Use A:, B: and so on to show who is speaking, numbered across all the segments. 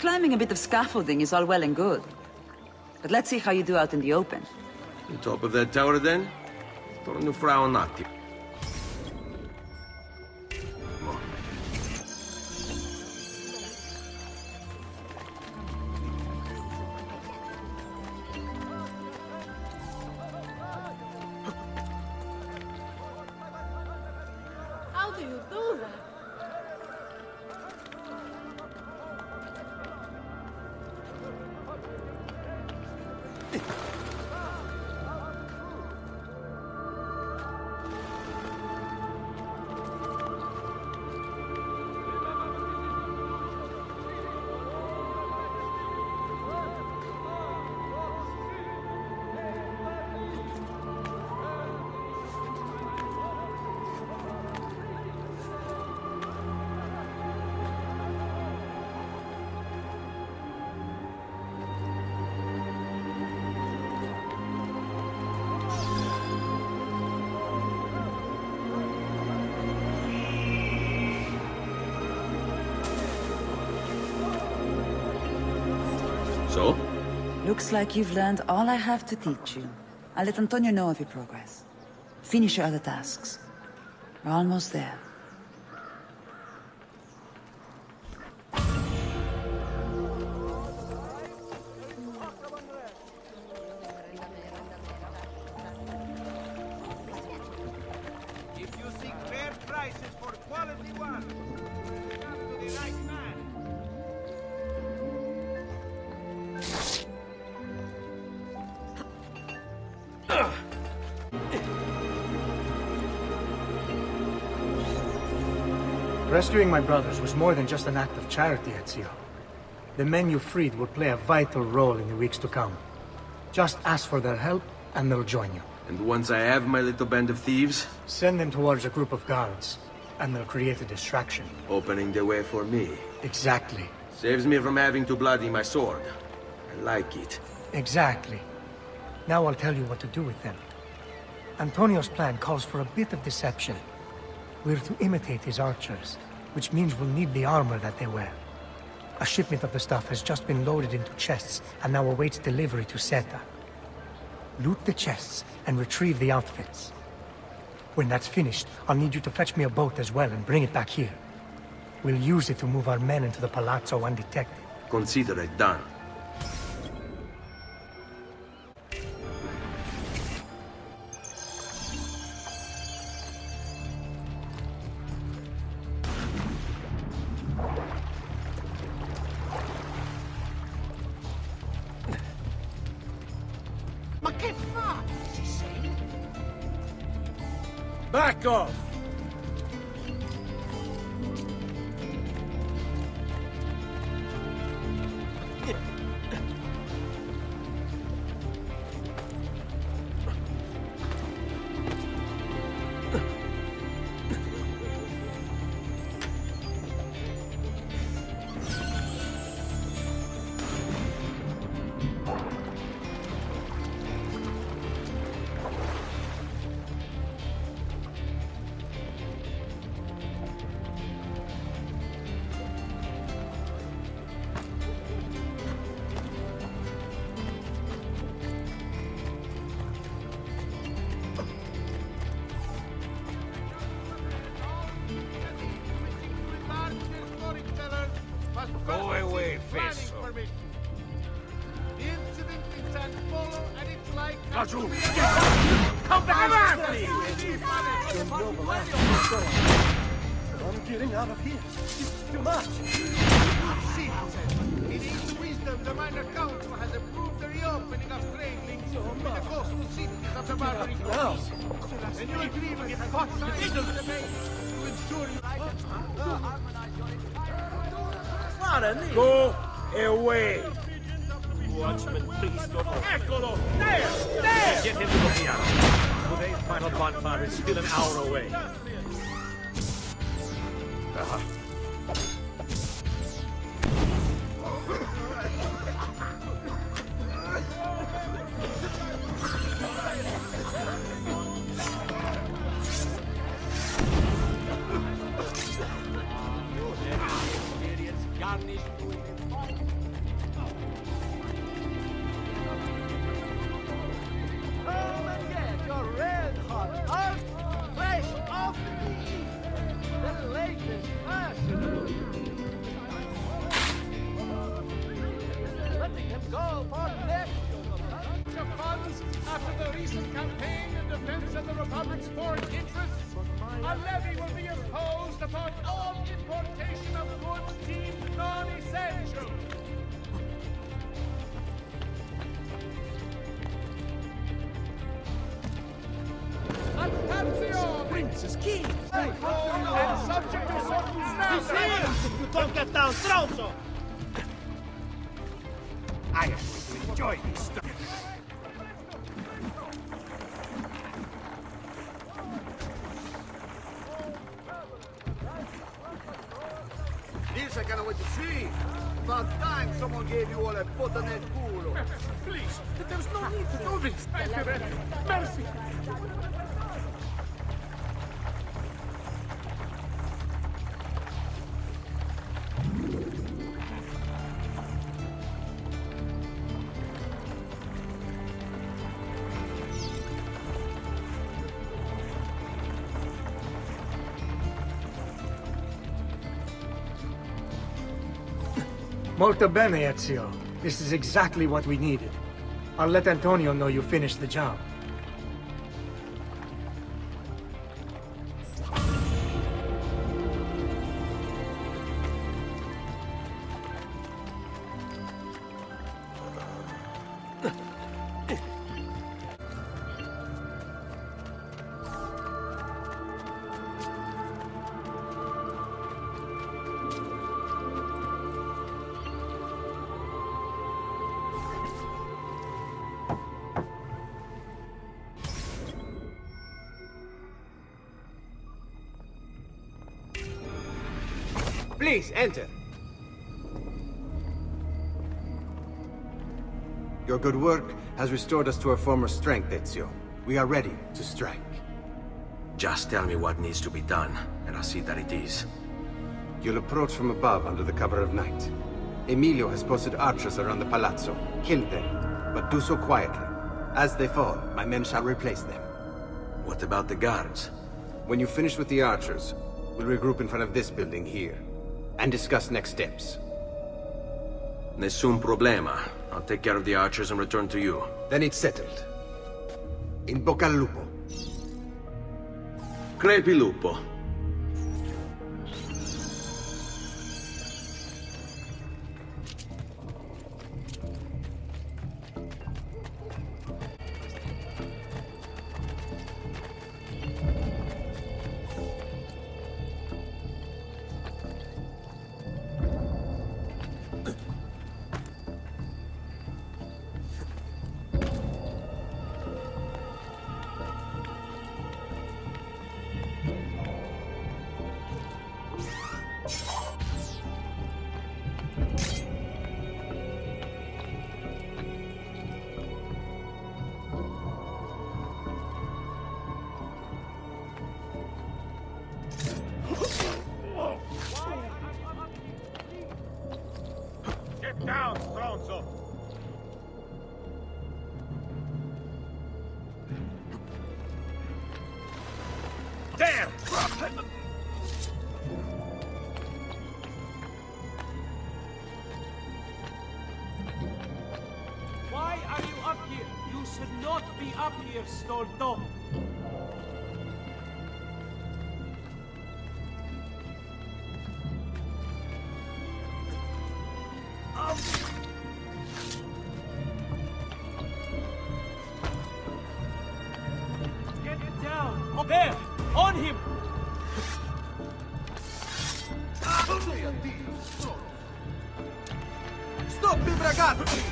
A: Climbing a bit of scaffolding is all well and good. But let's see how you do out in the open.
B: On top of that tower, then? Torno fra un attimo.
C: How do you do that?
B: So?
A: Looks like you've learned all I have to teach you. I'll let Antonio know of your progress. Finish your other tasks. We're almost there.
D: If you seek fair prices for quality one, come to the right man.
E: Rescuing my brothers was more than just an act of charity, Ezio. The men you freed will play a vital role in the weeks to come. Just ask for their help, and they'll join you.
B: And once I have my little band of thieves,
E: Send them towards a group of guards, and they'll create a distraction.
B: opening the way for me.
E: Exactly.
B: Saves me from having to bloody my sword. I like it.
E: Exactly. Now I'll tell you what to do with them. Antonio's plan calls for a bit of deception. We're to imitate his archers, which means we'll need the armor that they wear. A shipment of the stuff has just been loaded into chests and now awaits delivery to Seta. Loot the chests and retrieve the outfits. When that's finished, I'll need you to fetch me a boat as well and bring it back here. We'll use it to move our men into the Palazzo undetected.
B: Consider it done.
D: Ma che fa? Si sei?
F: Back off!
D: Go away, Fesso. The incident in San Polo and its like...
F: Raju, come back around, please!
E: I'm getting out of here. It's too much.
D: See, it is wisdom the minor council has approved the reopening of trade links with the coastal cities of the Barbary Coast. And you agree with the hot sides of the bay to ensure you...
F: Go away! Watchman, please stop. Eccolo! There! There! Get him to the piano. Today's final bonfire is still an hour away.
D: Republic's foreign interests, a levy will be imposed upon all importation of goods deemed non-essential. Attenzione!
F: Prince is king!
D: And subject to certain standards!
F: You don't get down, Stronzo! I am going to enjoy this stuff.
G: This I cannot wait to see. About time someone gave you all a button head culo.
D: Please, there's no need to do this! Thank you, Red. Mercy!
E: Molto bene, Ezio. This is exactly what we needed. I'll let Antonio know you finished the job.
B: Please, enter. Your good work has restored us to our former strength, Ezio. We are ready to strike.
H: Just tell me what needs to be done, and I'll see that it is.
B: You'll approach from above under the cover of night. Emilio has posted archers around the palazzo. Kill them, but do so quietly. As they fall, my men shall replace them.
H: What about the guards?
B: When you finish with the archers, we'll regroup in front of this building here, and discuss next steps.
H: Nessun problema. I'll take care of the archers and return to you.
B: Then it's settled. In bocca al lupo.
H: Crepi lupo.
F: Get down, Stronzo! There!
I: Why are you up here? You should not be up here, Stolto. Get it down! Oh, there! On him!
B: Stop him, ragazzi!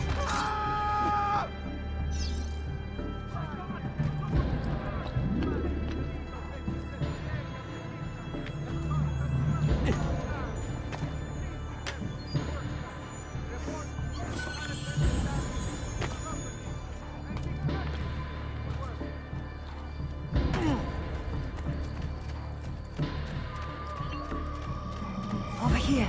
A: Over here.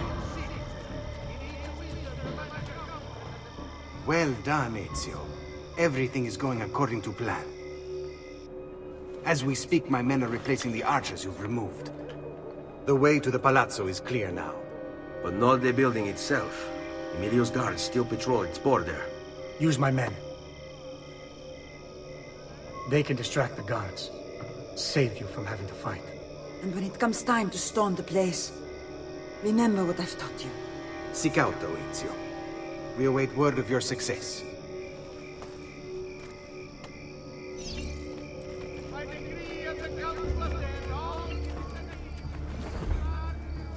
B: Well done, Ezio. Everything is going according to plan. As we speak, my men are replacing the archers you've removed. The way to the palazzo is clear now.
H: But not the building itself. Emilio's guards still patrol its border.
E: Use my men. They can distract the guards. save you from having to fight.
A: And when it comes time to storm the place, remember what I've taught you.
B: Seek out, though, Ezio. We await word of your success.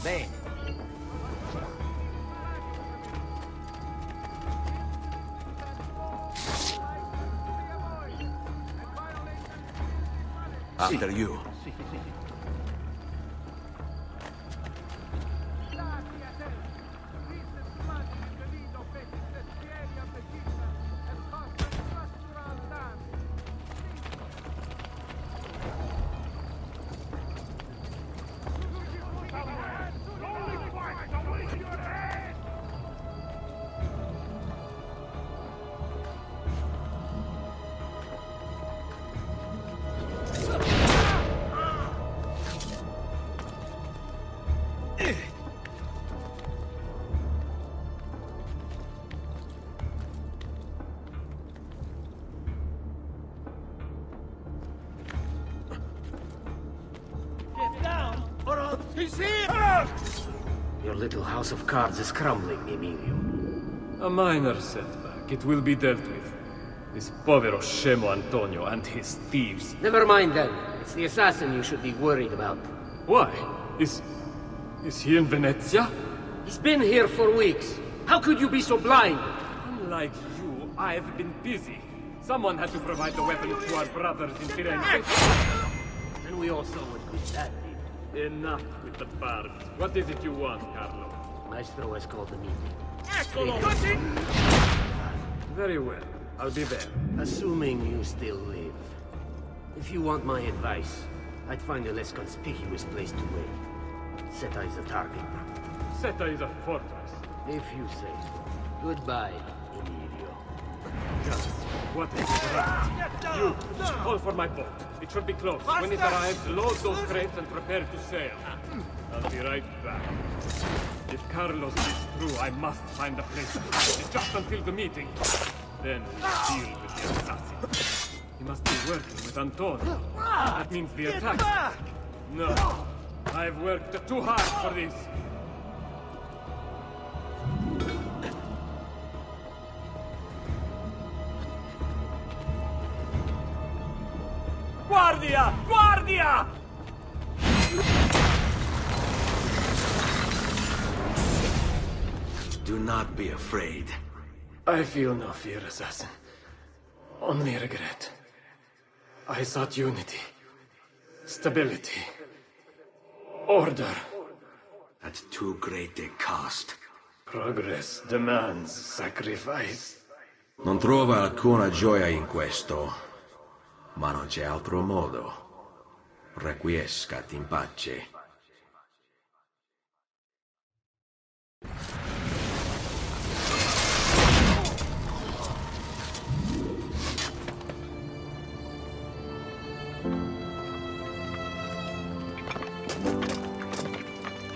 J: Bene.
H: After you.
I: He's here!
J: Your little house of cards is crumbling, Emilio.
K: A minor setback. It will be dealt with. This povero Scemo Antonio and his thieves.
J: Never mind then. It's the assassin you should be worried about.
K: Why? Is he in Venezia?
J: He's been here for weeks. How could you be so blind?
K: Unlike you, I've been busy. Someone had to provide the weapons to our brothers in Firenze.
J: And we also would quit that deal.
K: Enough with the bards. What is it you want, Carlo?
J: Maestro has called the meeting.
I: Eccolo!
K: Very well. I'll be there.
J: Assuming you still live. If you want my advice, I'd find a less conspicuous place to wait. Seta is a target.
K: Seta is a fortress.
J: If you say so. Goodbye, Emilio.
K: Just what is right? You, call for my boat. It should be close. When it arrives, load those crates and prepare to sail. I'll be right back. If Carlos is true, I must find a place to hide it just until the meeting. Then we'll deal with the assassin. He must be working with Antonio. That means the attack. No, I've worked too hard for this.
I: Guardia! Guardia!
H: Do not be afraid.
K: I feel no fear, assassin. Only regret. I sought unity, stability, order.
H: At too great a cost.
K: Progress demands sacrifice.
H: Non trova alcuna gioia in questo, ma non c'è altro modo. Requiescat in pace.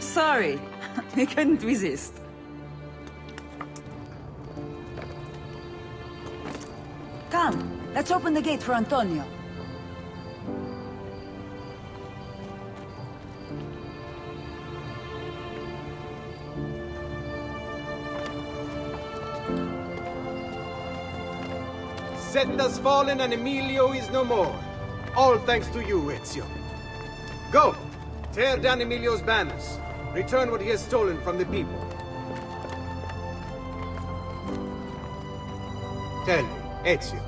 A: Sorry, we couldn't resist. Come, let's open the gate for Antonio.
B: Seta's fallen and Emilio is no more. All thanks to you, Ezio. Go! Tear down Emilio's banners. Return what he has stolen from the people. Tell me, Ezio.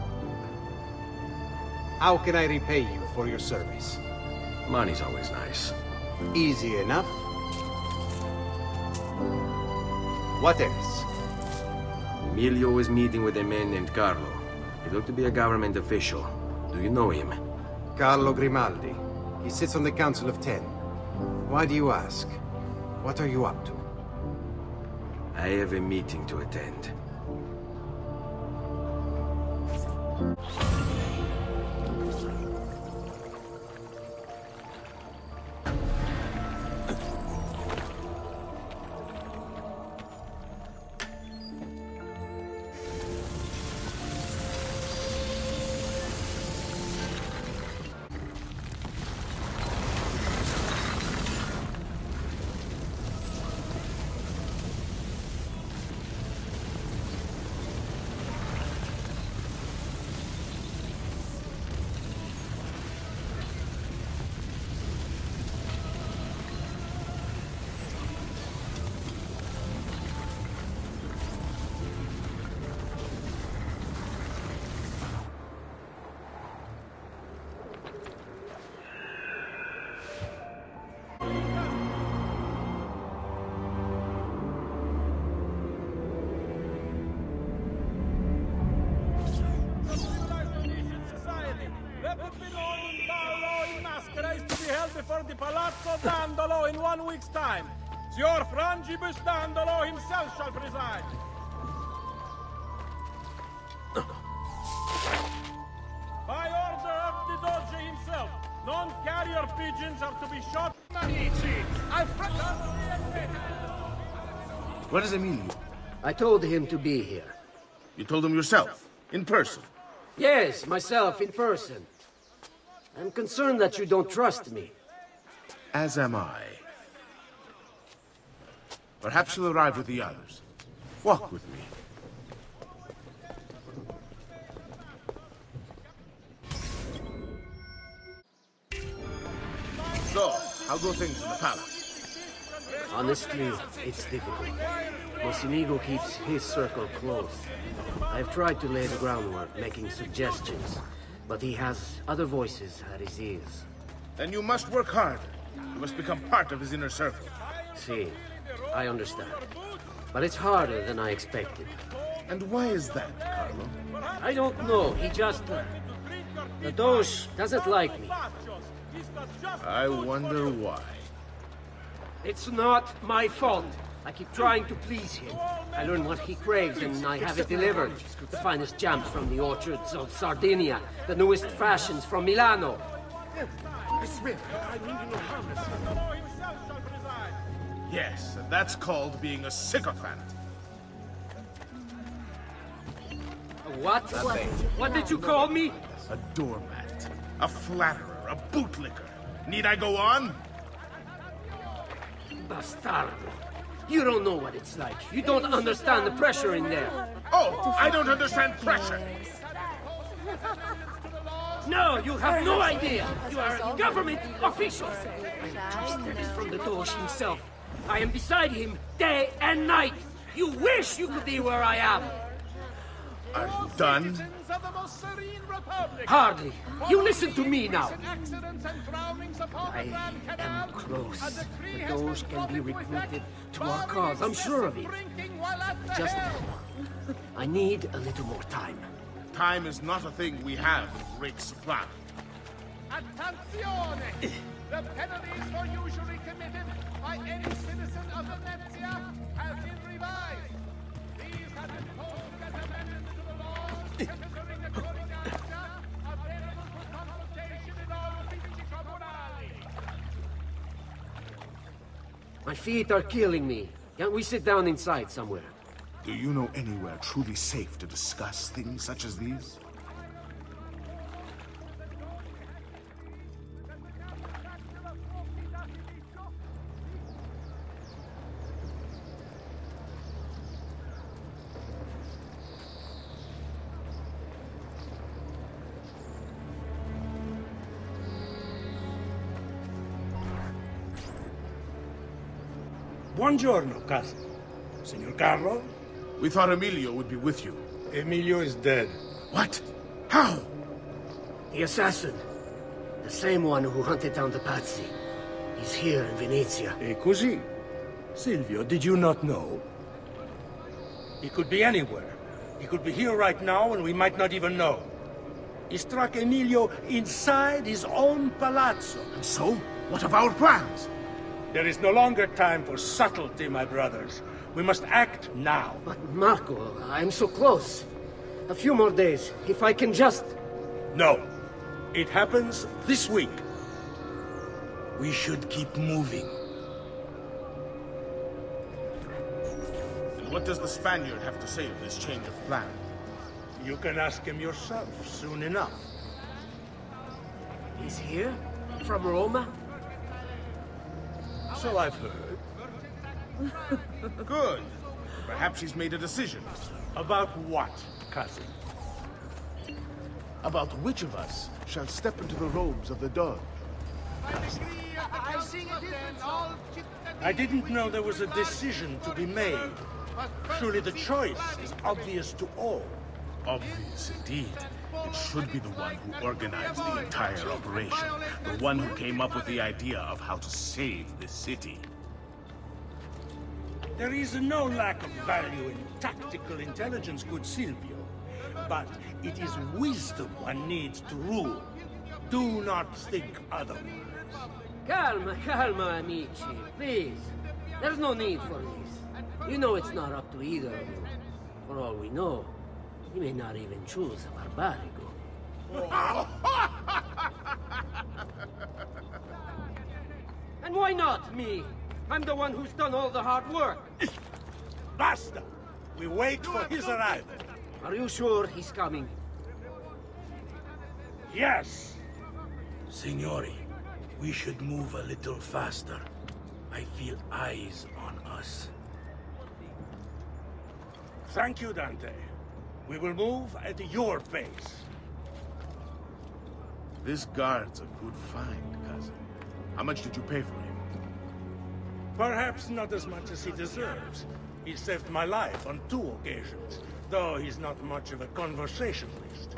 B: How can I repay you for your service?
H: Money's always nice.
B: Easy enough. What else?
H: Emilio was meeting with a man named Carlo. He looked to be a government official. Do you know him?
B: Carlo Grimaldi. He sits on the Council of Ten. Why do you ask? What are you up to?
H: I have a meeting to attend.
K: the Palazzo Dandolo in 1 week's time. Signor Frangibus Dandolo himself shall preside. By order of the Doge himself, non-carrier pigeons are to be shot.
L: Where is Emilio?
J: I told him to be here.
L: You told him yourself, in person?
J: Yes, myself, in person. I'm concerned that you don't trust me.
L: As am I. Perhaps you'll arrive with the others. Walk with me. So, how go things in the palace?
J: Honestly, it's difficult. Mocenigo keeps his circle close. I've tried to lay the groundwork, making suggestions, but he has other voices at his ears.
L: Then you must work hard. You must become part of his inner circle.
J: See, I understand. But it's harder than I expected.
L: And why is that, Carlo?
J: I don't know. He just... the Doge doesn't like me.
L: I wonder why.
J: It's not my fault. I keep trying to please him. I learn what he craves and I have it delivered. The finest jams from the orchards of Sardinia, the newest fashions from Milano.
L: Yes, and that's called being a sycophant.
J: What? What did you call me?
L: A doormat, a flatterer, a bootlicker. Need I go on?
J: Bastardo. You don't know what it's like. You don't understand the pressure in there.
L: Oh, I don't understand pressure.
J: No, you have no idea. You are a government official. I'm 2 steps from the Doge himself. I am beside him day and night. You wish you could be where I am.
L: Are you done?
J: Hardly. You listen to me now. I am close. The Doge can be recruited to our cause. I'm sure of it. Just... I need a little more time.
L: Time is not a thing we have in great supply.
D: Attenzione! The penalties for usury committed by any citizen of Venezia have been revised. These have been posed as amendments to the laws necessary the Codice Acta, available for consultation in all uffici tribunali.
J: My feet are killing me. Can't we sit down inside somewhere?
L: Do you know anywhere truly safe to discuss things such as these?
M: Buongiorno, cousin. Signor Carlo?
L: We thought Emilio would be with you.
M: Emilio is dead.
L: What? How?
J: The assassin. The same one who hunted down the Pazzi. He's here in Venezia.
M: E così? Silvio, did you not know? He could be anywhere. He could be here right now and we might not even know. He struck Emilio inside his own palazzo.
L: And so? What of our plans?
M: There is no longer time for subtlety, my brothers. We must act now.
J: But Marco, I'm so close. A few more days, if I can just...
M: No. It happens this week. We should keep moving.
L: And what does the Spaniard have to say of this change of plan?
M: You can ask him yourself soon enough.
J: He's here? From Roma?
M: So I've heard.
L: Good. Perhaps he's made a decision.
M: About what, cousin?
L: About which of us shall step into the robes of the Doge.
M: I didn't know there was a decision to be made. Surely the choice is obvious to all.
L: Obvious indeed. It should be the one who organized the entire operation. The one who came up with the idea of how to save the city.
M: There is no lack of value in tactical intelligence, good Silvio. But it is wisdom one needs to rule. Do not think otherwise.
J: Calma, calma, amici. Please. There's no need for this. You know it's not up to either of you. For all we know, he may not even choose a barbarico. And why not me? I'm the one who's done all the hard work.
M: Basta! We wait for his arrival.
J: Are you sure he's coming?
M: Yes!
N: Signori, we should move a little faster. I feel eyes on us.
M: Thank you, Dante. We will move at your pace.
L: This guard's a good find, cousin. How much did you pay for him?
M: Perhaps not as much as he deserves. He saved my life on 2 occasions, though he's not much of a conversationalist.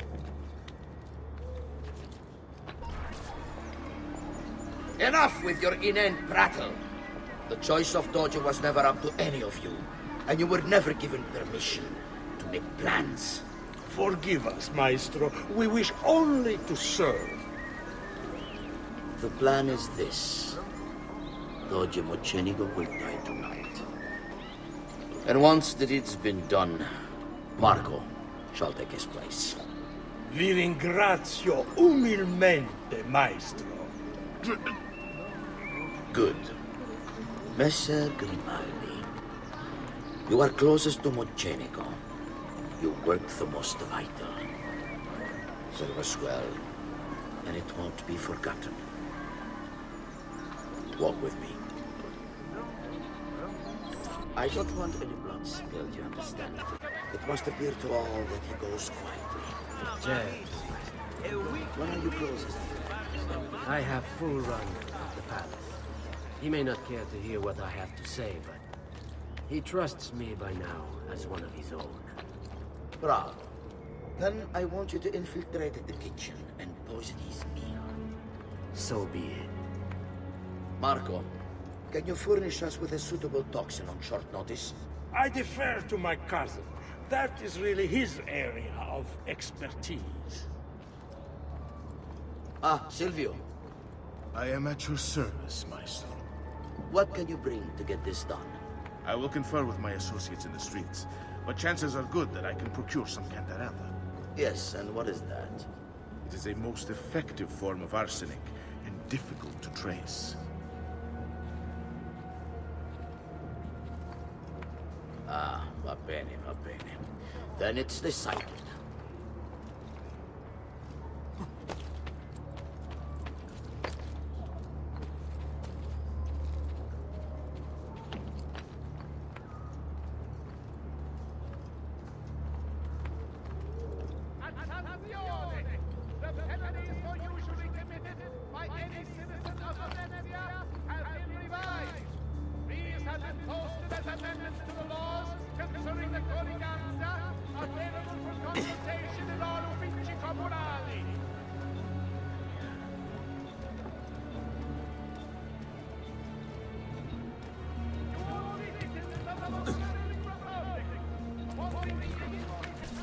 O: Enough with your inane prattle. The choice of Dojo was never up to any of you, and you were never given permission to make plans.
M: Forgive us, Maestro. We wish only to serve.
O: The plan is this. Dojo Mocenigo will die tonight. And once the deed's been done, Marco shall take his place.
M: Vi ringrazio umilmente, Maestro.
O: Good. Messer Grimaldi, you are closest to Mocenigo. You work the most vital. Serve us well, and it won't be forgotten. Walk with me. I don't want any blood spilled, you understand? It must appear to all that he goes quietly.
J: Yes.
O: When are you closest?
J: I have full run of the palace. He may not care to hear what I have to say, but he trusts me by now as one of his own.
O: Bravo. Then I want you to infiltrate the kitchen and poison his meal.
J: So be it.
O: Marco, can you furnish us with a suitable toxin on short notice?
M: I defer to my cousin. That is really his area of expertise.
O: Ah, Silvio.
L: I am at your service, Maestro.
O: What can you bring to get this done?
L: I will confer with my associates in the streets, but chances are good that I can procure some Cantarella.
O: Yes, and what is that?
L: It is a most effective form of arsenic, and difficult to trace.
O: Ah, va bene, va bene. Then it's decided.
D: The penalties for usually committed by any citizen of Venezia have been revised. These have been posted as amendments to the laws concerning the Coriganza, available for consultation in all uffici comunali.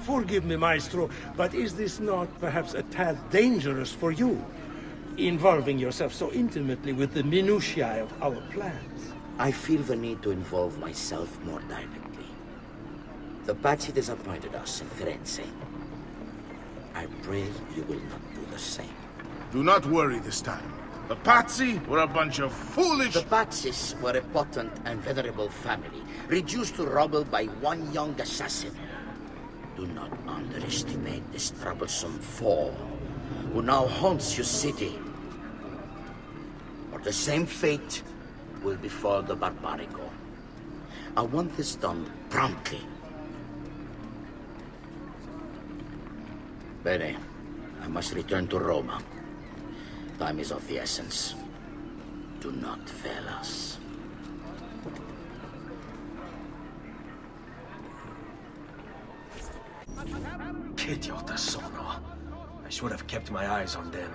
M: Forgive me, Maestro, but is this not perhaps a tad dangerous for you? Involving yourself so intimately with the minutiae of our plans.
O: I feel the need to involve myself more directly. The Pazzi disappointed us in Firenze. I pray you will not do the same.
L: Do not worry this time. The Pazzi were a bunch of foolish...
O: The Pazzis were a potent and venerable family, reduced to rubble by one young assassin. Do not underestimate this troublesome foe, who now haunts your city. Or the same fate will befall the Barbarico. I want this done promptly. Bene, I must return to Roma. Time is of the essence. Do not fail us.
H: Che idiota sono. I should have kept my eyes on them.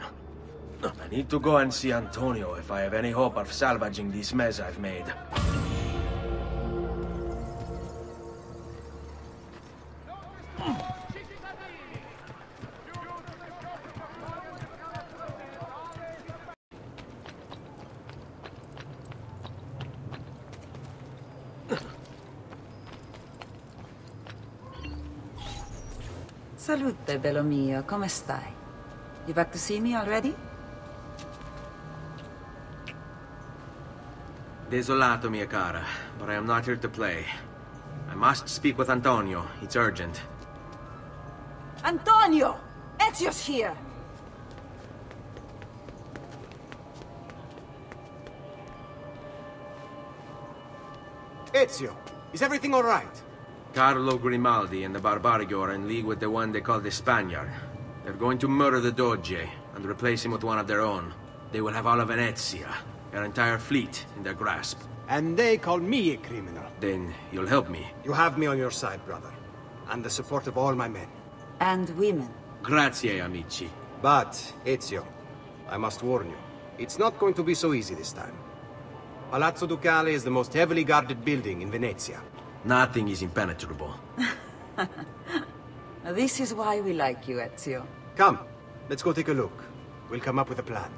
H: I need to go and see Antonio if I have any hope of salvaging this mess I've made.
A: Salute, bello mio. Come stai? You back to see me already?
H: Desolato, mia cara, but I am not here to play. I must speak with Antonio. It's urgent.
A: Antonio! Ezio's here!
B: Ezio, is everything all right?
H: Carlo Grimaldi and the Barbarigo are in league with the one they call the Spaniard. They're going to murder the Doge and replace him with one of their own. They will have all of Venezia, their entire fleet, in their grasp.
B: And they call me a criminal.
H: Then you'll help me.
B: You have me on your side, brother. And the support of all my men.
A: And women.
H: Grazie, amici.
B: But, Ezio, I must warn you. It's not going to be so easy this time. Palazzo Ducale is the most heavily guarded building in Venezia.
H: Nothing is impenetrable.
A: This is why we like you, Ezio.
B: Come, let's go take a look. We'll come up with a plan.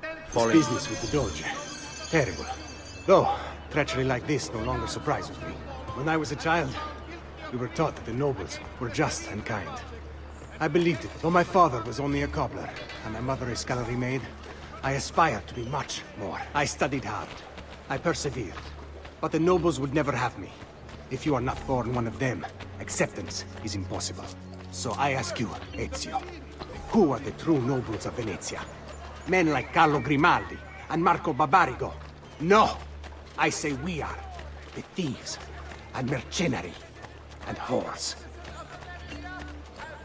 B: This business with the Doge. Terrible. Though, treachery like this no longer surprises me. When I was a child, we were taught that the nobles were just and kind. I believed it, though my father was only a cobbler, and my mother a scullery maid. I aspired to be much more. I studied hard. I persevered. But the nobles would never have me. If you are not born one of them, acceptance is impossible. So I ask you, Ezio, who are the true nobles of Venezia? Men like Carlo Grimaldi and Marco Barbarigo? No! I say we are. The thieves and mercenary and whores.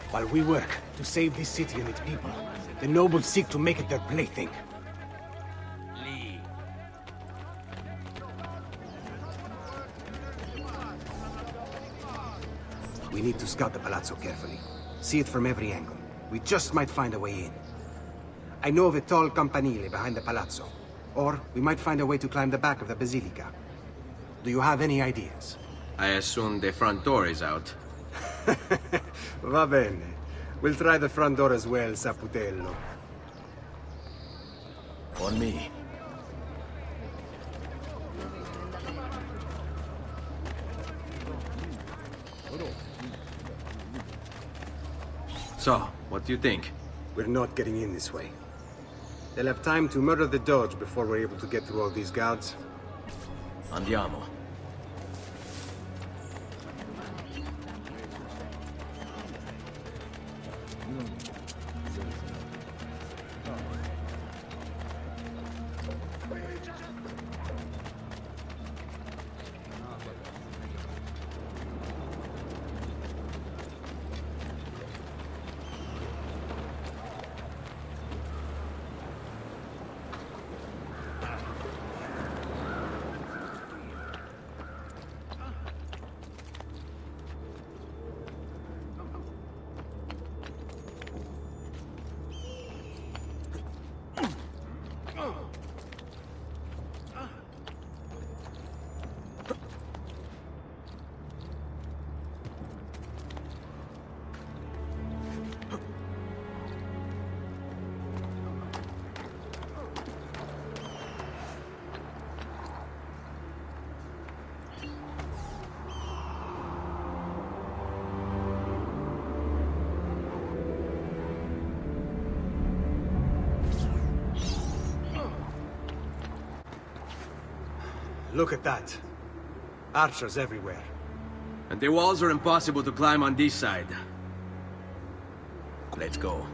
B: While we work to save this city and its people, the nobles seek to make it their plaything. We need to scout the palazzo carefully. See it from every angle. We just might find a way in. I know of a tall campanile behind the palazzo. Or we might find a way to climb the back of the basilica. Do you have any ideas?
H: I assume the front door is out.
B: Va bene. We'll try the front door as well, Saputello.
H: On me. So, what do you think?
B: We're not getting in this way. They'll have time to murder the Doge before we're able to get through all these guards.
H: Andiamo.
B: Look at that. Archers everywhere.
H: And the walls are impossible to climb on this side. Let's go.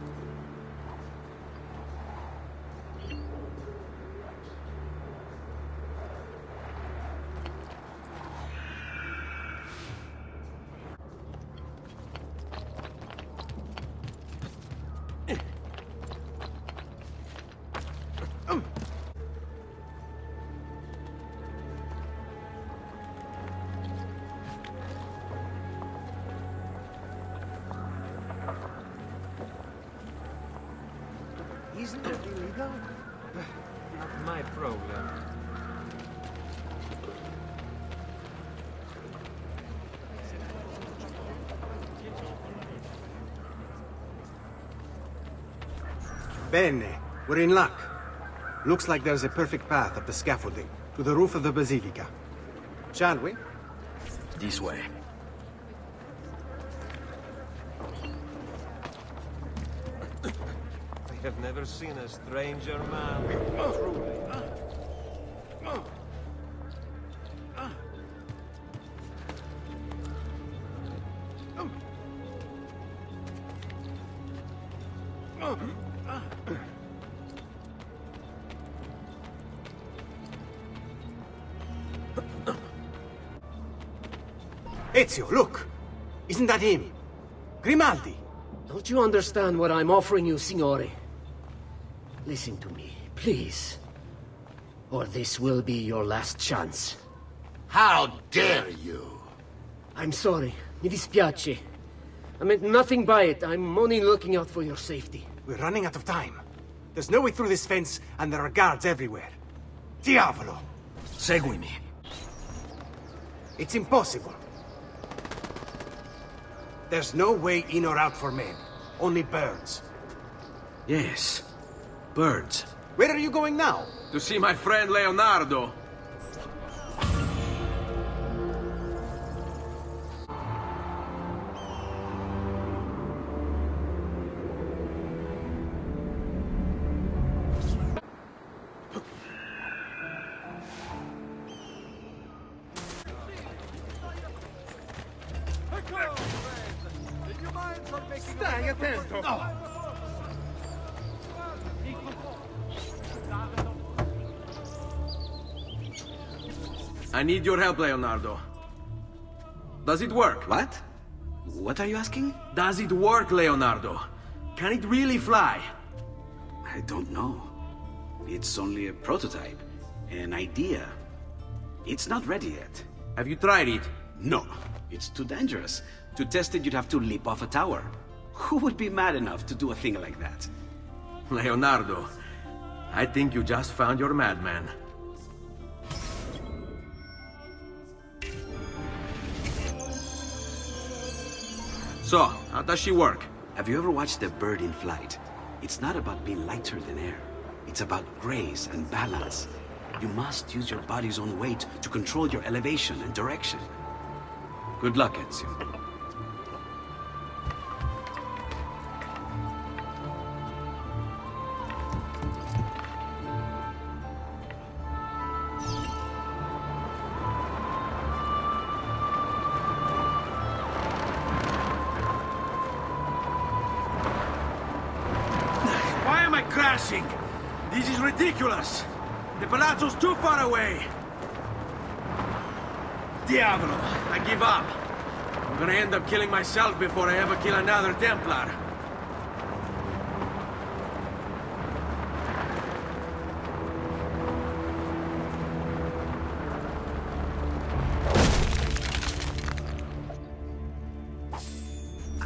J: Isn't it illegal? Not my problem.
B: Bene. We're in luck. Looks like there's a perfect path up the scaffolding. To the roof of the Basilica. Shall we?
J: This way.
F: I have never seen a stranger man. Truly.
B: Ezio, look! Isn't that him? Grimaldi!
J: Don't you understand what I'm offering you, Signore? Listen to me, please. Or this will be your last chance.
N: How dare you?
J: I'm sorry. Mi dispiace. I meant nothing by it. I'm only looking out for your safety.
B: We're running out of time. There's no way through this fence, and there are guards everywhere. Diavolo!
J: Seguimi.
B: It's impossible. There's no way in or out for men. Only birds.
H: Yes. Birds.
B: Where are you going now?
H: To see my friend Leonardo.
D: Stai attento!
H: I need your help, Leonardo. Does it work?
P: What? What are you asking?
H: Does it work, Leonardo? Can it really fly?
P: I don't know. It's only a prototype, an idea. It's not ready yet.
H: Have you tried it?
P: No, it's too dangerous. To test it, you'd have to leap off a tower. Who would be mad enough to do a thing like that?
H: Leonardo, I think you just found your madman. So, how does she work?
P: Have you ever watched a bird in flight? It's not about being lighter than air. It's about grace and balance. You must use your body's own weight to control your elevation and direction. Good luck, Ezio.
H: Why am I crashing? This is ridiculous. The palazzo's too far away. Diavolo, I give up. I'm gonna end up killing myself before I ever kill another Templar.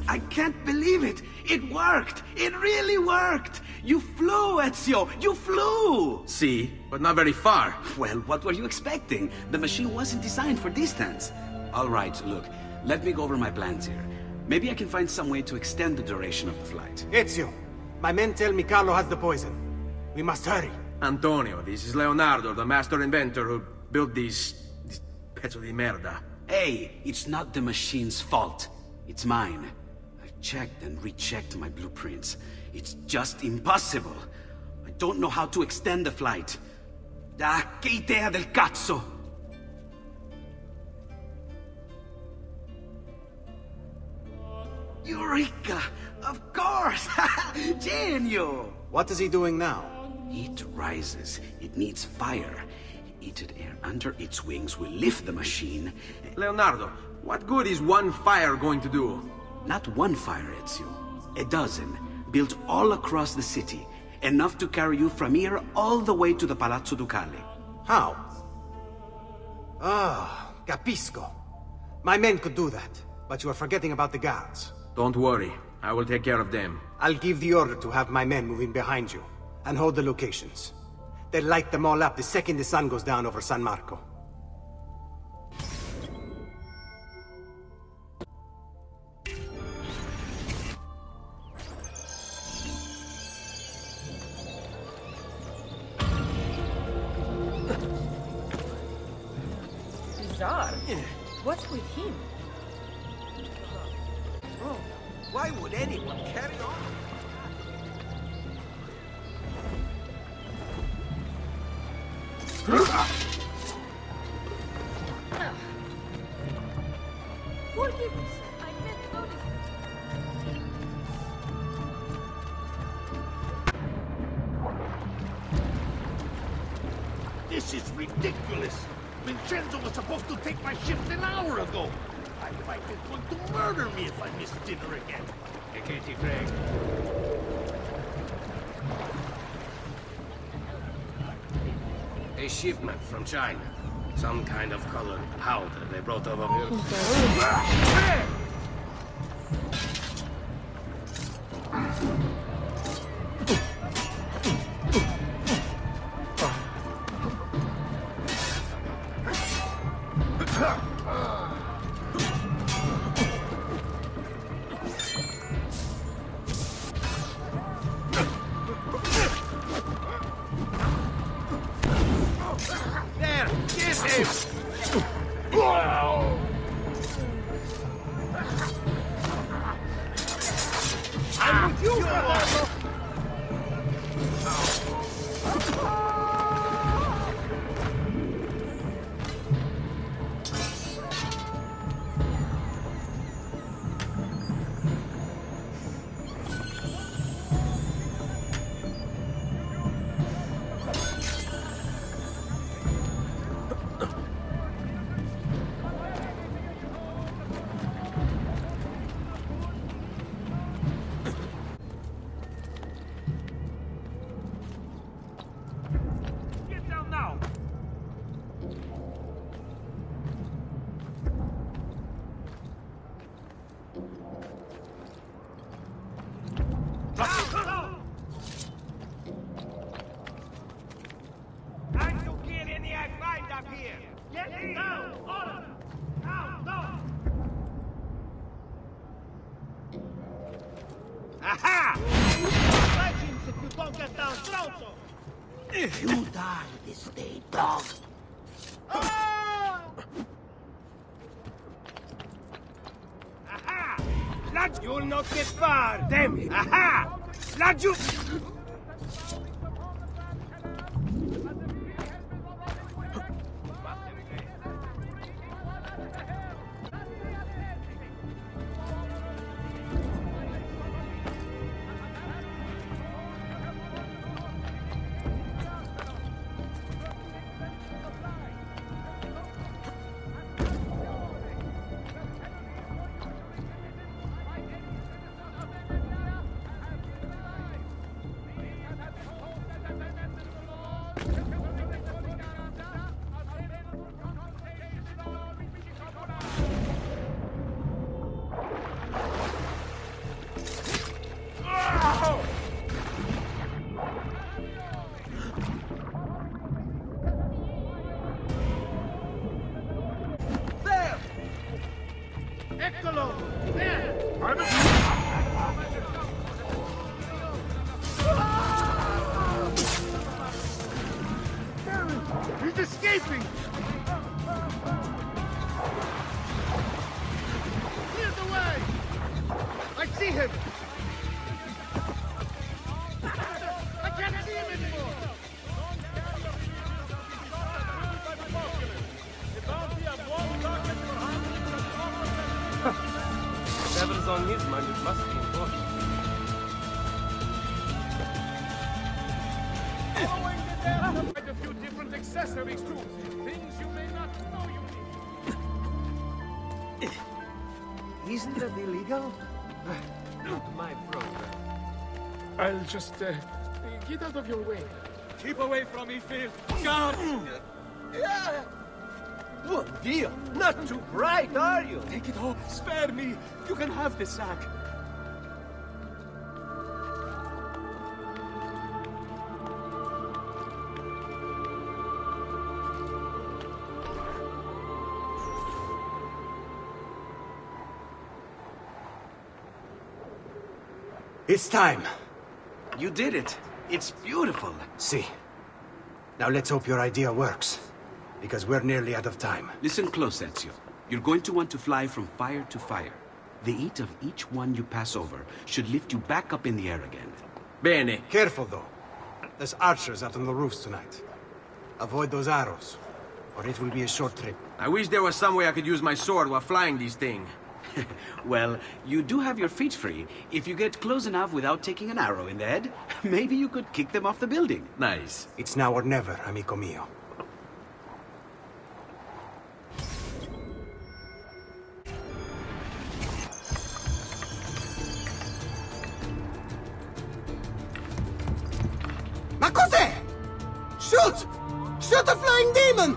P: I can't believe it! It worked! It really worked! You flew, Ezio! You flew!
H: See, but not very far.
P: Well, what were you expecting? The machine wasn't designed for distance. All right, look, let me go over my plans here. Maybe I can find some way to extend the duration of the flight.
B: Ezio, my men tell me Carlo has the poison. We must hurry.
H: Antonio, this is Leonardo, the master inventor who built this pezzo di merda.
P: Hey, it's not the machine's fault. It's mine. I've checked and rechecked my blueprints. It's just impossible. I don't know how to extend the flight. Ah, che idea del cazzo! Eureka! Of course! Genio!
B: What is he doing now?
P: It rises. It needs fire. Heated air under its wings will lift the machine.
H: Leonardo, what good is one fire going to do?
P: Not one fire, Ezio. A dozen, built all across the city. Enough to carry you from here all the way to the Palazzo Ducale.
B: How? Ah, capisco. My men could do that, but you are forgetting about the guards.
H: Don't worry, I will take care of them.
B: I'll give the order to have my men move in behind you, and hold the locations. They'll light them all up the second the sun goes down over San Marco.
C: What's with him?
J: Oh, why would anyone carry on?
C: Forgive me, sir. I never noticed.
D: This is ridiculous. Vincenzo was supposed to take my shift an hour ago. My wife is going to murder me if I miss dinner again.
F: Hey, Katie Craig.
J: A shipment from China. Some kind of colored powder they brought over here.
D: There! Get him! I'm with you, brother! Get down now!
I: Time to kill any I find up here. Get in now, all of them. Now,
D: Aha! Legends if you don't get down, Stronzo!
O: You die this day, dog.
I: aha! Lad, you'll not get far. Damn it! Aha! Lad, you.
D: Eccolo! There! He's escaping! Clear the way! I see him! I can't see him anymore!
K: Devil's on his mind, it must be important.
I: Quite a few different accessories too. Things you may not know you need.
M: Isn't that illegal?
K: Not my program.
I: I'll just get out of your way. Keep away from me, Phil. God!
J: Good deal. Not too bright, are you?
I: Take it all. Spare me. You can have the sack.
B: It's time.
P: You did it. It's beautiful.
B: See. Now let's hope your idea works. because we're nearly out of time.
P: Listen close, Ezio. You're going to want to fly from fire to fire. The heat of each one you pass over should lift you back up in the air again.
H: Bene.
B: Careful, though. There's archers out on the roofs tonight. Avoid those arrows, or it will be a short trip.
H: I wish there was some way I could use my sword while flying these things.
P: Well, you do have your feet free. If you get close enough without taking an arrow in the head, maybe you could kick them off the building.
H: Nice.
B: It's now or never, amico mio.
Q: Ma cos'è? Shoot! Shoot a flying demon!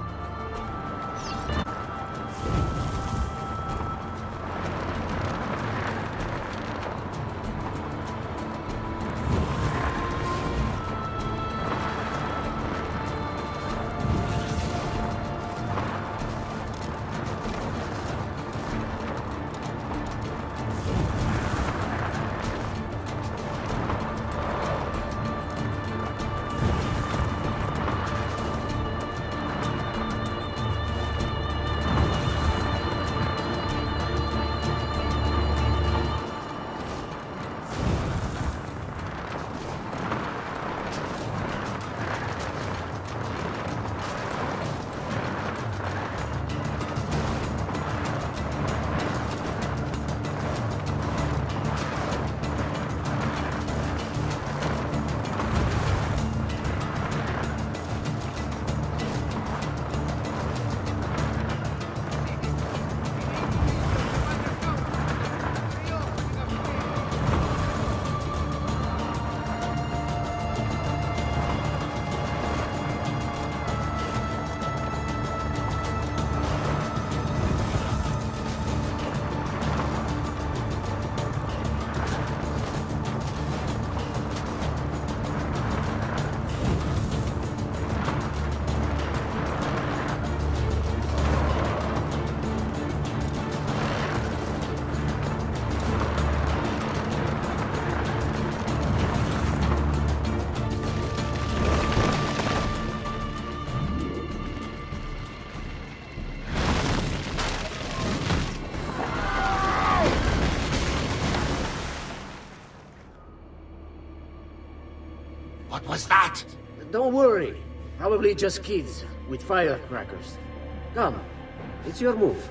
O: What was that?
J: Don't worry. Probably just kids with firecrackers. Come, it's your move.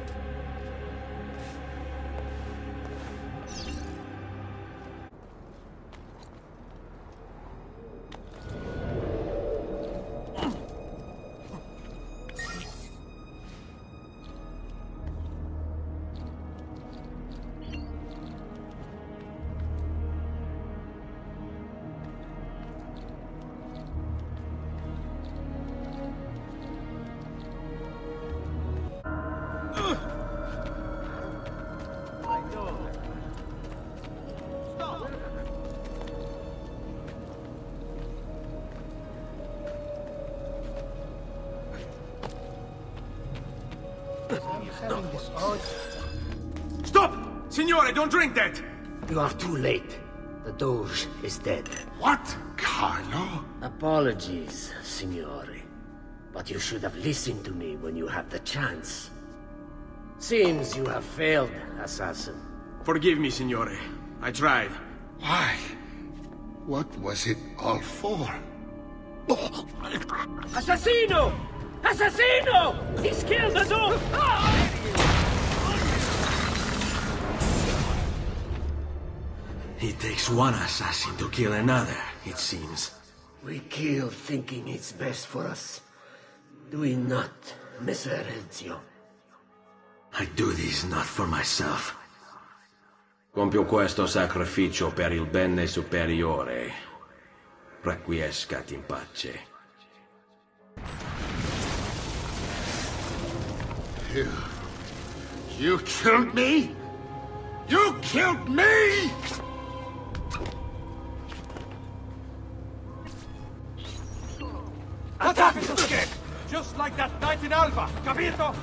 H: Stop! Signore, don't drink that!
J: You are too late. The Doge is dead.
N: What? Carlo?
J: Apologies, Signore. But you should have listened to me when you had the chance. Seems you have failed, assassin.
H: Forgive me, Signore. I tried.
N: Why? What was it all for?
J: Assassino! Assassino! He's killed the Doge!
H: It takes one assassin to kill another, it seems.
J: We kill thinking it's best for us. Do we not, Messer Ezio?
H: I do this not for myself. Compio questo sacrificio per il bene superiore. Requiescat in pace.
N: You killed me? You killed me?
I: Attack again! Just like that night in Alba, capito?